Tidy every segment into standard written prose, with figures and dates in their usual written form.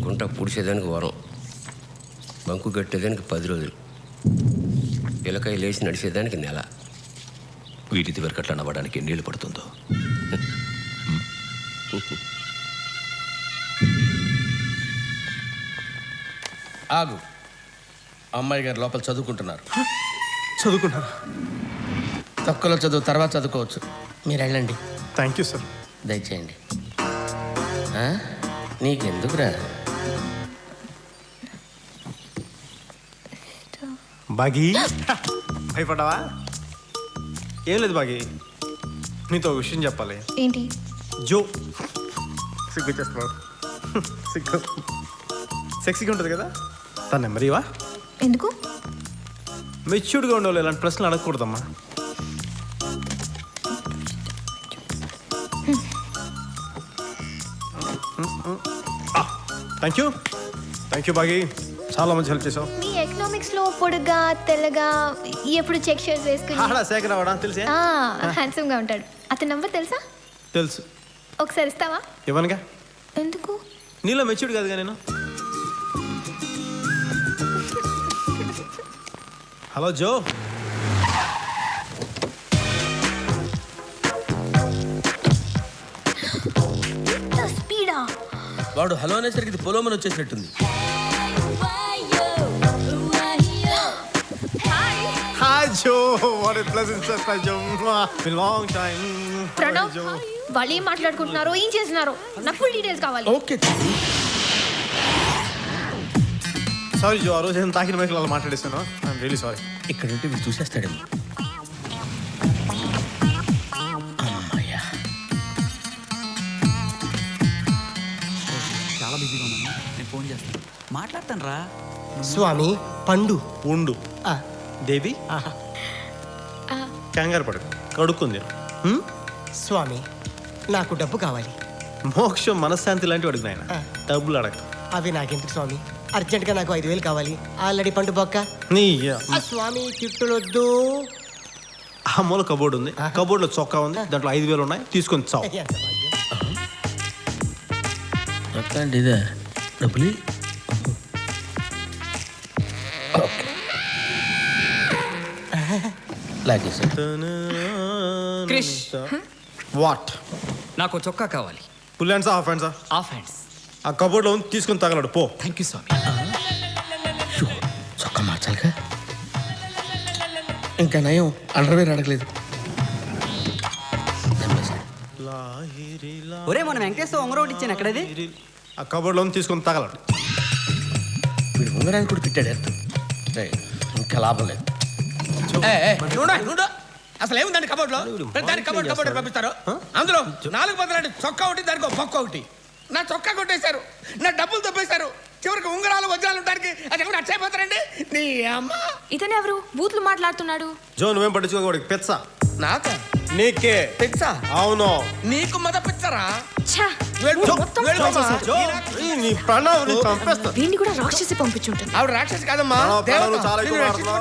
గుంట పుడిచేదానికి వరం, బంకు కట్టేదానికి 10 రోజులు, పిల్లకాయ లేచి నడిచేదానికి నెల. వీటి వరకట్లా నవ్వడానికి ఎన్నేళ్ళు పడుతుందో. ఆగు. అమ్మాయి గారు లోపల చదువుకుంటున్నారు. చదువుకుంటారా? తక్కువలో చదువు తర్వాత చదువుకోవచ్చు. మీరు వెళ్ళండి. Thank you sir. దయచేయండి. నీకెందుకురా? బాగీ భయపడ్డావా? ఏం లేదు బాగీ, నీతో ఒక విషయం చెప్పాలి. ఏంటి? జో సిగ్గు చేస్తున్నావు. సిగ్గు సెక్సీగా ఉంటుంది కదా, తన నెంబర్ ఇవా? ఎందుకు? మెచ్యూర్డ్గా ఉండేవాళ్ళు ఇలాంటి ప్రశ్నలు అడగకూడదమ్మా. థ్యాంక్ యూ బాగీ, చాలా మంచి హెల్ప్ చేసావు. మీ ఎకనామిక్స్ లో పొడుగా తెల్లగా ఎప్పుడు చెక్ షర్ట్స్ వేసుకుని ఆడా శేఖర్ అవడా తెలిసే? హ్యాండ్సమ్ గా ఉంటాడు. అతని నంబర్ తెలుసా? తెలుసు. ఒకసారి ఇస్తావా? ఇవ్వనుగా. ఎందుకు? నీలో మెచ్యూర్డ్ కాదుగా నేను. హలో జో. స్పీడా? వాడు హలో అనేసరికి ఇది పొలోమని వచ్చేసినట్టుంది. Hi Joe, what a pleasant surprise Joe. Been long time. Pranav, వాళ్ళు ఏం మాట్లాడుకుంటున్నారో ఏం చేస్తున్నారో నాకు ఫుల్ డీటెయిల్స్ కావాలి. ఓకే. సారీ జో, ఆ రోజు నేను తాకిన మైకులు అలా మాట్లాడేస్తాను. I'm really sorry. ఇక్కడ ఉంటే వీడు చూసేస్తాడేమో. అమ్మయ్యా, చాలా బిజీగా ఉన్నాను, నేను ఫోన్ చేస్తాను. మాట్లాడతాను రా. స్వామి పండు ఉండు. దేవి కంగారు పడకు, కడుక్కుంది. స్వామి నాకు డబ్బు కావాలి. మోక్షం మనశ్శాంతి లాంటివి అడుగు నాయన, డబ్బులు అడగ. అవి నాకెందుకు స్వామి, అర్జెంట్గా నాకు 5,000 కావాలి. ఆల్రెడీ పండు బొక్క. నీ స్వామి తిట్టులొద్దు. ఆ మూల కబోర్డ్ ఉంది, కబోర్డ్లో చొక్కా ఉంది, దాంట్లో 5,000 ఉన్నాయి, తీసుకొని చావు. అట్లాంటి ఇదే డబ్బులు. క్రిష్, వాట్? నాకు చొక్కా కావాలి. ఫుల్ హ్యాండ్సా హాఫ్ హ్యాండ్సా? Half hands. ఆ కబోర్డ్లో ఉంది, తీసుకొని తగలడు పో. థ్యాంక్ యూ స్వామి. చొక్కా మార్చాలిగా. ఇంకా నయం అండర్వేర్ అడగలేదు. ఒరే, మన వెంకటేశ్వర ఉంగరం ఒకటి ఇచ్చాను, ఎక్కడది? ఆ కబోర్డ్లో ఉంది, తీసుకొని తగలడు. వీడు ఉంగరానికి కూడా తిట్టాడు ఎత్తు. ఇంకా లాభం లేదు. అసలు ఏముందండి కబోర్డ్ లో? దానికి కబోర్డ్ పంపిస్తారు. అందులో 4 బదులు చొక్కా ఒకటి, దానికి బొక్క ఒకటి. నా చొక్కా కొట్టేశారు, నా డబ్బులు తప్పేశారు. చివరికి ఉంగరాలు వజ్రాలు ఉంటానికి అది ఎవరు అచ్చైపోతారండి. నీ అమ్మ. ఇతను ఎవరు బూతులు మాట్లాడుతున్నాడు? జో నువ్వేం పట్టించుకోకూడదు. పెచ్చ నాకా? నీకే పిచ్చా? అవును. నీకు మద పిచ్చరా? వీడిని కూడా రాక్షసి పంపించుంటుంది. ఆవిడ రాక్షసి కాదమ్మా,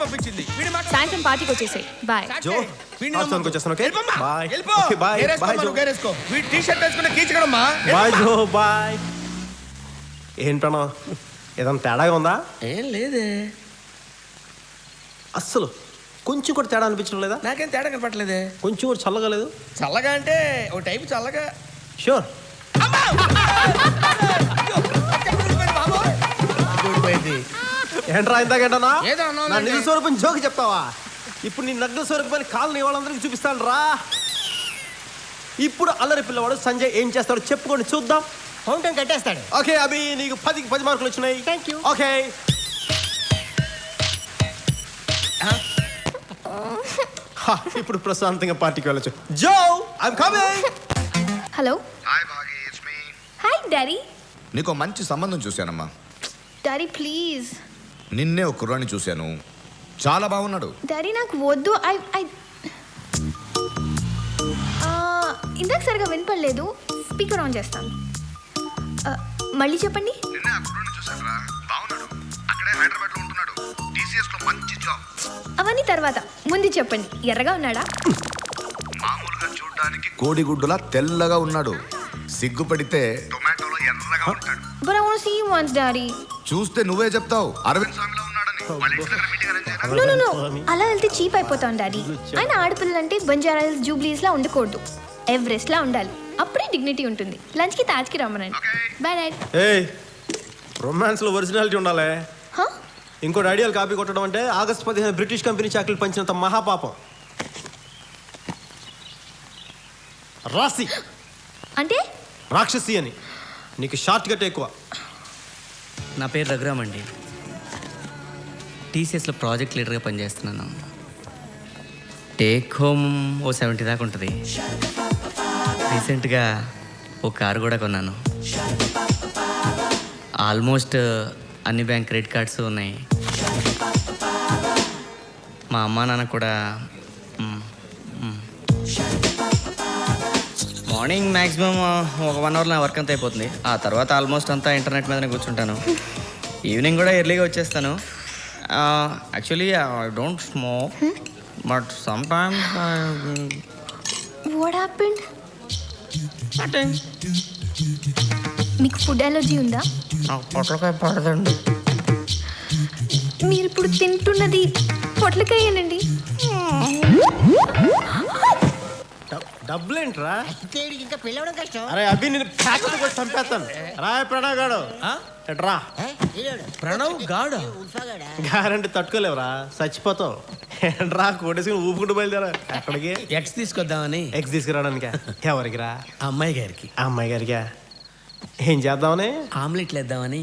పంపించింది. సాయంత్రం పార్టీకి వచ్చేసాయి. బాయ్. ఏంటన్నా ఏదన్నా తేడాగా ఉందా? ఏం లేదే. అస్సలు కొంచెం కూడా తేడా అనిపించడం లేదా? నాకేం తేడా కనపట్లేదే. కొంచెం కూడా చల్లగా లేదు? చల్లగా అంటే ఒక టైపు చల్లగా. షూర్. ఏంట్రా ఇందాకేంటన్నా నా నిజ స్వరూపం జోకి చెప్తావా? ఇప్పుడు నీ నగ్న స్వరూపాన్ని కాలనీ వాళ్ళందరికీ చూపిస్తాను రా. ఇప్పుడు అల్లరి పిల్లవాడు సంజయ్ ఏం చేస్తాడో చెప్పుకొని చూద్దాం. ఫౌంటైన్ కట్టేస్తాడు. ఓకే అభి, నీకు 10కి 10 మార్కులు వచ్చినాయి. Thank you. ఓకే ఇప్పుడు ప్రశాంతంగా పార్టీకి వెళ్ళొచ్చు. Joe I'm coming. Hello. Hi Bhagi, it's me. Hi daddy. నీకు మంచి సంబంధం చూశానమ్మా. Daddy please. నిన్నే ఒక కుర్రాన్ని చూశాను, చాలా బాగున్నాడు. డాడీ నాకు వద్దు. ఇందాక సరిగా వినపడలేదు, స్పీకర్ ఆన్ చేస్తాను. మళ్ళీ చెప్పండి. నిన్నే ఆ కుర్రాన్ని చూశానురా, బాగున్నాడు. అక్కడే హైదరాబాద్లో ఉంటున్నాడు, TCS లో మంచి జాబ్. అవన్నీ తర్వాత, ముందు చెప్పండి. ఎర్రగా ఉన్నాడా? మామూలుగా చూడడానికి కోడిగుడ్డులా తెల్లగా ఉన్నాడు. సిగ్గుపడితే టొమాటోలో ఎర్ర ఎర్రగా ఉంటాడు. But I want to see him once, Daddy. చూస్తే నువ్వే చెప్తావు అరవింద్ స్వామి లో ఉన్నాడని. వాళ్ళ ఇంటి దగ్గర మీటింగ్ అరేంజ్ చేయరా? No, no, no. అలా వెళ్తే చీప్ అయిపోతాం డాడీ. ఆయన ఆడపిల్లలంటే బంజారా హిల్స్ జూబ్లీస్ లా ఉండకూడదు, ఎవరెస్ట్ లా ఉండాలి. అప్పుడే డిగ్నిటీ ఉంటుంది. లంచ్ కి తాజ్కి రమ్మనండి. Bye daddy. ఏయ్, రొమాన్స్ లో ఒరిజినాలిటీ ఉండాలి. ఇంకోటి ఐడియాలు కాపీ కొట్టడం అంటే ఆగస్టు 15 బ్రిటిష్ కంపెనీ చాకరీలు పంచినంత మహాపాపం. రాసి అంటే రాక్షసి అని. నీకు షార్ట్ కట్ ఎక్కువ. నా పేరు రఘురామ్ అండి. టీసీఎస్లో ప్రాజెక్ట్ లీడర్గా పనిచేస్తున్నాను. టేక్ హోమ్ ఓ 70 దాకా ఉంటుంది. రీసెంట్గా ఓ కారు కూడా కొన్నాను. ఆల్మోస్ట్ అన్ని బ్యాంక్ క్రెడిట్ కార్డ్స్ ఉన్నాయి. మా అమ్మా నాన్న కూడా మార్నింగ్ మ్యాక్సిమం ఒక 1 అవర్లో నా వర్క్ అంతా అయిపోతుంది. ఆ తర్వాత ఆల్మోస్ట్ అంతా ఇంటర్నెట్ మీదనే కూర్చుంటాను. ఈవినింగ్ కూడా ఎర్లీగా వచ్చేస్తాను. Actually I don't smoke, but some times what happened? మీకు ఫుడ్ అలర్జీ ఉందా? నాకు పొట్లకాయ పడదండి. మీరు ఇప్పుడు తింటున్నది పొట్లకాయనండి. డబ్బులేంట్రా? ఇంకా పిల్లవడం కష్టం. అరే అభి, నేను ప్యాకెట్ కూడా చంపేస్తాను. రాయ్ ప్రణవ్ గాడు రా. ప్రణవ్ గాడు గ్యారంటీ తట్టుకోలేవురా, చచ్చిపోతావు. రా కోటేసుకుని ఊపుకుంటూ బయలుదేరా. ఎక్కడికి? ఎక్స్ తీసుకొద్దామని. ఎగ్స్ తీసుకురావడానికి. ఎవరికి రా? అమ్మాయి గారికి అమ్మాయి గారికా? ఏం చేద్దామని? ఆమ్లెట్లు వేద్దామని.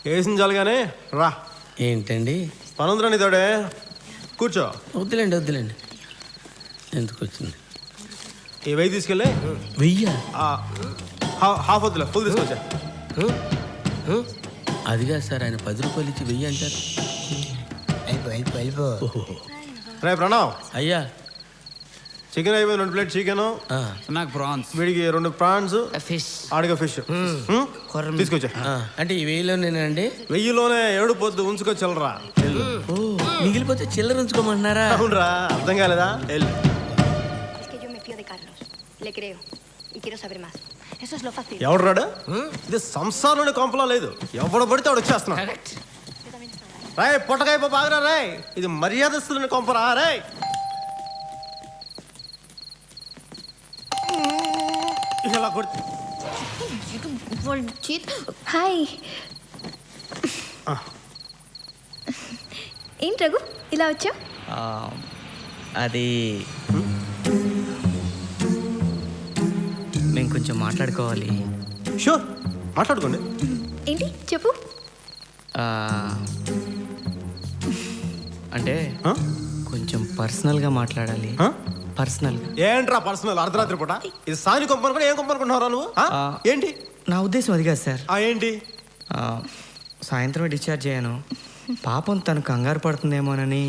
వేసిన చాలుగానే రా. ఏంటండి? పనుందిరా నీతోడే, కూర్చో. వద్దులేండి ఎందుకు వచ్చింది? ఈ వెయ్యి తీసుకెళ్ళి వెయ్యా? హాఫ్ వద్దులే, ఫుల్ తీసుకొచ్చా. అదిగా సార్, ఆయన 10 రూపాయలు ఇచ్చి 1000 అంటారు. రే ప్రణవ్, అయ్యా చికెన్ అయిపోయింది. 2 ప్లేట్ చికెన్, నాకు ప్రాన్స్, వీడికి 2 ప్రాన్స్, ఫిష్, ఆడిగా ఫిష్ తీసుకొచ్చా. అంటే ఈ 1000లోనేనండి? 1000లోనే 7 పొద్దు ఉంచుకొచ్చలరా. ఓ, మిగిలిపోతే చిల్లర ఉంచుకోమంటున్నారా? అవునరా, అర్థం కాలేదా? వెళ్ళు. ఎవడు రాడు? ఇది సంసారంలోనే కొంపలా లేదు. ఎవడు పడితే వాడు వచ్చేస్తున్నాడు. రాయ్ పొట్టకాయ బాగా రాయ్, ఇది మర్యాదస్తున్న కొంపరా. రాయ్ ఇలా కొడుతు. హాయ్. ఏంటి రఘు ఇలా వచ్చావు? అది మేము కొంచెం మాట్లాడుకోవాలి. షూర్, మాట్లాడుకోండి. ఏంటి చెప్పు. అంటే కొంచెం పర్సనల్గా మాట్లాడాలి. పర్సనల్గా ఏంట్రా పర్సనల్? అర్ధరాత్రి పూట ఇది సాని కొంపను కూడా ఏం కొంపనుకుంటున్నారా నువ్వు? ఏంటి నా ఉద్దేశం అది కాదు సార్. ఏంటి? సాయంత్రం డిశ్చార్జ్ అయ్యాను. పాపం తను కంగారు పడుతుందేమోనని.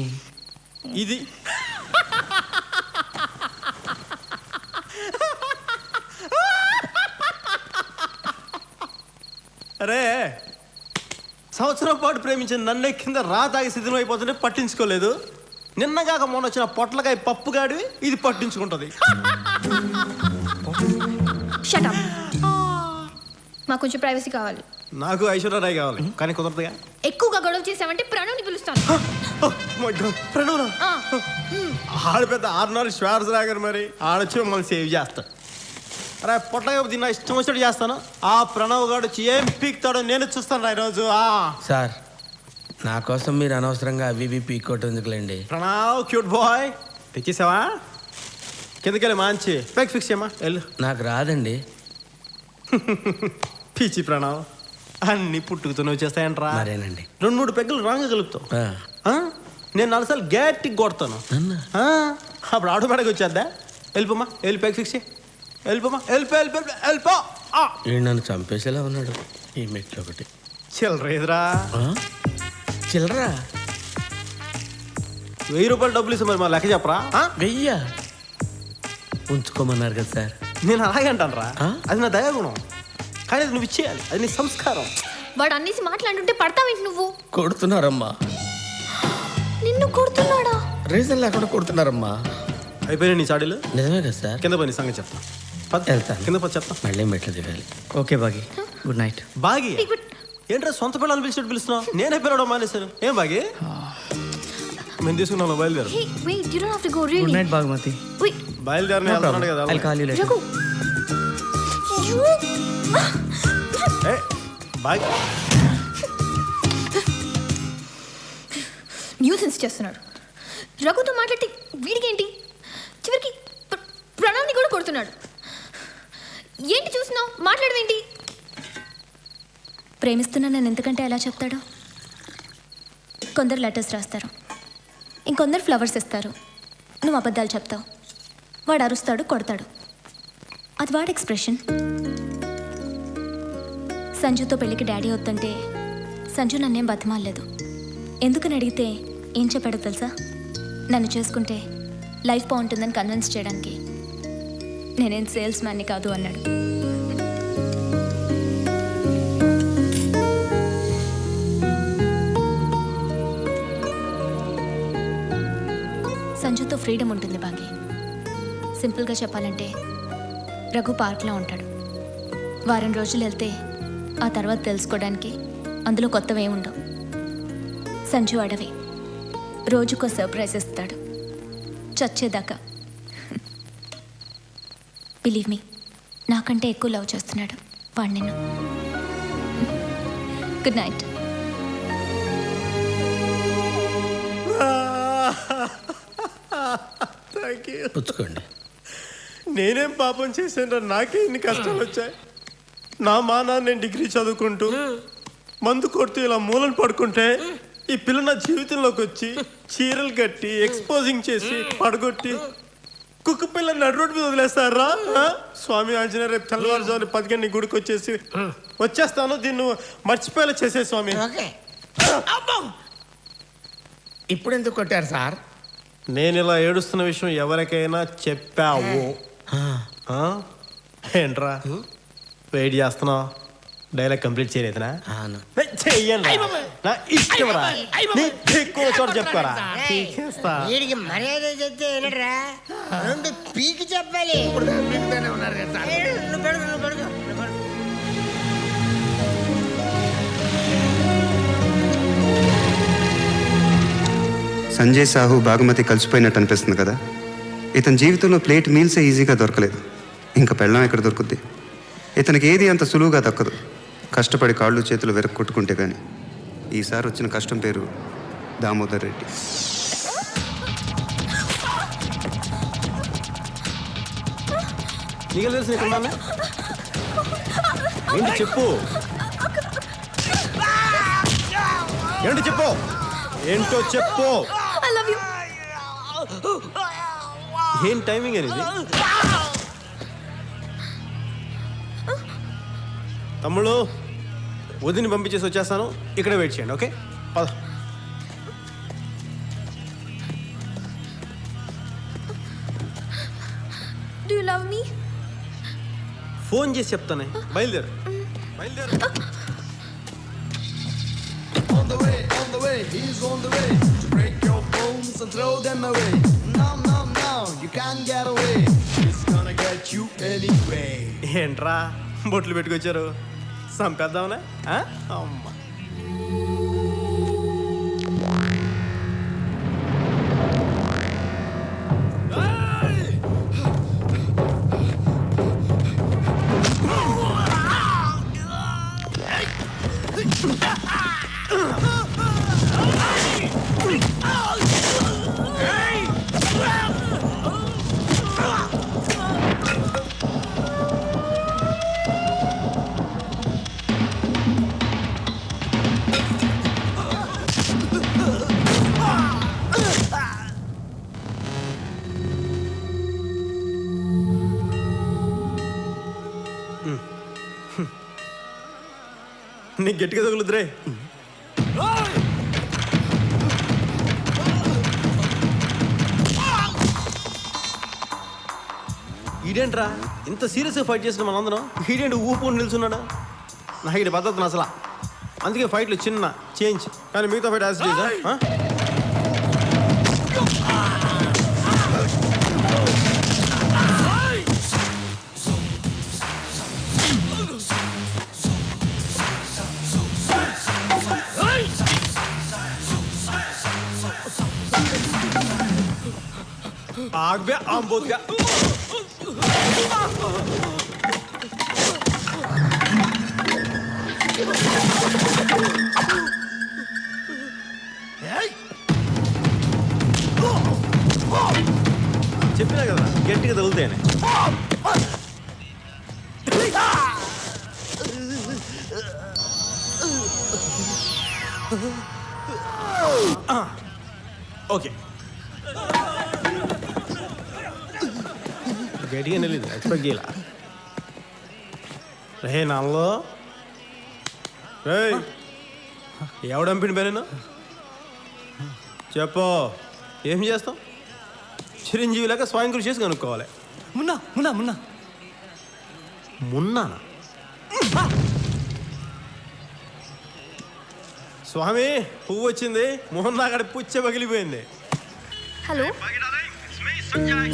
ఇది అరే, సంవత్సరం పాటు ప్రేమించిన నన్నే కింద తాగి సిద్ధం అయిపోతుంటే పట్టించుకోలేదు. నిన్నగాక మొన్న వచ్చిన పొట్లకాయ పప్పు గాడివి ఇది పట్టించుకుంటుంది. Shut up. మాకు కొంచెం ప్రైవసీ కావాలి. నాకు ఐశ్వర్యరాయ్ కావాలి, కానీ కుదరదుగా. ఎక్కువగా గొడవ చేసావంటే ప్రణవ్ని పిలుస్తాను. ప్రణవ్ ఆడ పెద్ద 6 శ్వాసరాగర్, మరి ఆడొచ్చి మమ్మల్ని సేవ్ చేస్తా. అరే పొట్టగా తిన్నా ఇష్టం వచ్చినట్టు చేస్తాను. ఆ ప్రణవ్ గారు వచ్చి ఏం పీక్తాడో నేను చూస్తాను ఈరోజు. సార్, నా కోసం మీరు అనవసరంగా అవి పీక్కోవటం ఎందుకులేండి. ప్రణవ్ క్యూట్ బాయ్, తెచ్చేసావా? కిందకెళ్ళి మంచి పెగ్ ఫిక్స్ చేయమా. వెళ్ళు. నాకు రాదండి. పిచ్చి ప్రణవ్, అన్ని పుట్టుకుతూ నువ్వు చేస్తాయంట్రా. మరేనండి. 2-3 పెగ్గులు రాంగ్ కలుపుతావు. నేను 4 సార్లు గట్టిగా కొడతాను. అప్పుడు ఆటోమేటిక్ వచ్చేద్దా. వెళ్ళిపోమా, వెళ్ళి పెగ్ ఫిక్స్ చేయి. వెళ్ళిపోమా, వెళ్ళిపో. నన్ను చంపేసేలా ఉన్నాడు ఈ మెట్లు ఒకటి. చిల్లరేదిరా. చిల్లరా? 1000 రూపాయలు డబ్బులు ఇస్తే మరి మా లెక్క చెప్పరా? 1000 ఉంచుకోమన్నారు కదా సార్. నేను అలాగే అంటాను రా, అది నా దయాగుణం. కానీ అది నువ్వు ఇచ్చేయాలి, అది నీ సంస్కారం. వాడు అన్నేసి మాట్లాడుతుంటే పడతావేంటి నువ్వు? కొడుతున్నారమ్మా. నిన్ను కొడుతున్నాడా? రీజన్ లేకుండా కొడుతున్నారమ్మా. అయిపోయినా నీ చాడీలు? నిజమే కదా సార్. కింద పోయి నీ సంగతి చెప్తా. వెళ్తాను. కింద పోయి చెప్తా. మళ్ళీ మెట్లు దిగాలి. Okay Bagi. Good night. Bagi ఏంట్రా సొంత పిల్లలు పిలిచినట్టు పిలుస్తున్నావు? నేనే పిలవడం మానేశాను. ఏం బాగి? మేము తీసుకున్నాను, బయలుదేరు. Hey, wait, you don't have to go, good really. Night Bhagmati. Wait, బయలుదేరిన వెళ్తున్నాడు కదా. I'll call you later. Raghu. You... A, Bagi nuisance చేస్తున్నాడు. రఘుతో మాట్లాడితే వీడికేంటి? చివరికి ప్రణవ్ని కూడా కొడుతున్నాడు. ఏంటి చూస్తున్నావు? మాట్లాడవేంటి? ప్రేమిస్తున్నా నన్ను ఎంతకంటే ఎలా చెప్తాడు? కొందరు లెటర్స్ రాస్తారు, ఇంకొందరు ఫ్లవర్స్ ఇస్తారు. నువ్వు అబద్ధాలు చెప్తావు. వాడు అరుస్తాడు, కొడతాడు. అది వాడి ఎక్స్ప్రెషన్. సంజుతో పెళ్ళికి డాడీ వద్దంటే సంజు నన్నేం బతిమాలలేదు. ఎందుకని అడిగితే ఏం చెప్పాడో తెలుసా? నన్ను చేసుకుంటే లైఫ్ బాగుంటుందని కన్విన్స్ చేయడానికి. నేనేం సేల్స్ మ్యాన్ని కాదు అన్నాడు. సంజుతో ఫ్రీడమ్ ఉంటుంది బాగి. సింపుల్గా చెప్పాలంటే రఘు పార్క్లో ఉంటాడు. వారం రోజులు వెళ్తే ఆ తర్వాత తెలుసుకోవడానికి అందులో కొత్తవే ఉండవు. సంజు అడవి, రోజుకో సర్ప్రైజ్ ఇస్తాడు చచ్చేదాకా. బిలీవ్ మీ, నాకంటే ఎక్కువ లవ్ చేస్తున్నాడు వాడు నిన్ను. Good night. Thank you. పుచ్చుకోండి. నేనేం పాపం చేశాను? నాకే ఇన్ని కష్టాలు వచ్చాయి. నా మానాన్ని నేను డిగ్రీ చదువుకుంటూ మందు కొడుతూ ఇలా మూలను పడుకుంటే ఈ పిల్ల నా జీవితంలోకి వచ్చి చీరలు కట్టి ఎక్స్పోజింగ్ చేసి పడగొట్టి కుక్క పిల్ల నడు రోడ్డు మీద వదిలేస్తారా? స్వామి ఆంజనేయ, రేపు తెల్లవారుజామున 10 గంటల గుడికి వచ్చేసి వచ్చేస్తాను, దీన్ని మర్చిపోయేలా చేసే స్వామి. ఇప్పుడు ఎందుకు కొట్టారు సార్? నేను ఇలా ఏడుస్తున్న విషయం ఎవరికైనా చెప్పావు? ఏంట్రా వెయిట్ చేస్తున్నావు? డైలాగ్ కంప్లీట్ చేయలేదునా? చెయ్యండి, నా ఇష్టంరా. ఎక్కువ చోట చెప్పారా? వీడికి మర్యాద చెప్తే ఏంటరా, రెండు పీకి చెప్పాలి. ఉన్నారు కదా సార్. నువ్వు పెడుకో, నువ్వు పెడుకో, నువ్వు పెడుకో. సంజయ్ సాహు బాగుమతి కలిసిపోయినట్టు అనిపిస్తుంది కదా. ఇతని జీవితంలో ప్లేట్ మీల్సే ఈజీగా దొరకలేదు, ఇంకా పెళ్ళం ఎక్కడ దొరుకుద్ది? ఇతనికి ఏది అంత సులువుగా దక్కదు. కష్టపడి కాళ్ళు చేతులు వెరక్కొట్టుకుంటే కానీ. ఈసారి వచ్చిన కష్టం పేరు దామోదర్ రెడ్డి. నీకు తెలుసు ఇక్కడ ఏంటి చెప్పు? ఏంటి చెప్పు? ఏంటో చెప్పు. I love you. ఏం టైమింగ్ అనేది? తమ్ముళ్ళు, వదిని పంపించేసి వచ్చేస్తాను, ఇక్కడే వెయిట్ చేయండి. ఓకే, పద. Do you love me? Phone చేసి చెప్తానే. బయలుదేరు, బయలుదేరు. On the way, he's on the way to break your bones and throw them away. No, no, no, you can't get away. He's gonna get you anyway. ఏంట్రా బొట్లు పెట్టుకొచ్చారు? సంపేద్దామనే? అమ్మ, నీకు గట్టిగా తగులుద్రే. ఈడేంట్రా ఇంత సీరియస్గా ఫైట్ చేసిన మనందరం? ఈడేంటి ఊపుకొని నిల్చున్నాడా? నాకు ఇది పద్ధతి అసలు. అందుకే ఫైట్లు చిన్న చేంజ్, కానీ మిగతా ఫైట్ యాజ్ ఇట్ ఈజ్. भाग बे आंबोद का చెప్పినా కదా గట్టిగా తగులుతాయని ఓకే గట్టిగా నిలిది ఎక్స్పెక్ట్ చేయాల రే నాలో రే ఎవడంపిన పేరేనా చెప్పు ఏం చేస్తాం చిరంజీవి లాగా స్వయం కృషి చేసి కనుక్కోవాలి మున్నా మున్నా మున్నా మున్నా స్వామి పువ్వు వచ్చింది మొహన్ నాగడి పుచ్చ పగిలిపోయింది హలో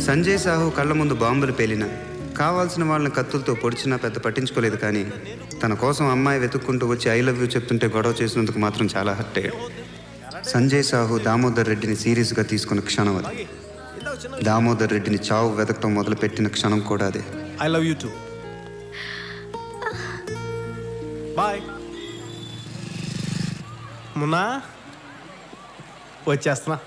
సంజయ్ సాహు కళ్ళ ముందు బాంబులు పేలినా కావాల్సిన వాళ్ళని కత్తులతో పొడిచినా పెద్ద పట్టించుకోలేదు, కానీ తన కోసం అమ్మాయి వెతుక్కుంటూ వచ్చి ఐ లవ్ యూ చెప్తుంటే గొడవ చేసినందుకు మాత్రం చాలా హర్ట్ అయ్యాడు. సంజయ్ సాహు దామోదర్ రెడ్డిని సీరియస్గా తీసుకున్న క్షణం అది. దామోదర్ రెడ్డిని చావు వెతకటం మొదలుపెట్టిన క్షణం కూడా అదే. I love you too. Bye. Munna వచ్చేస్తున్నా.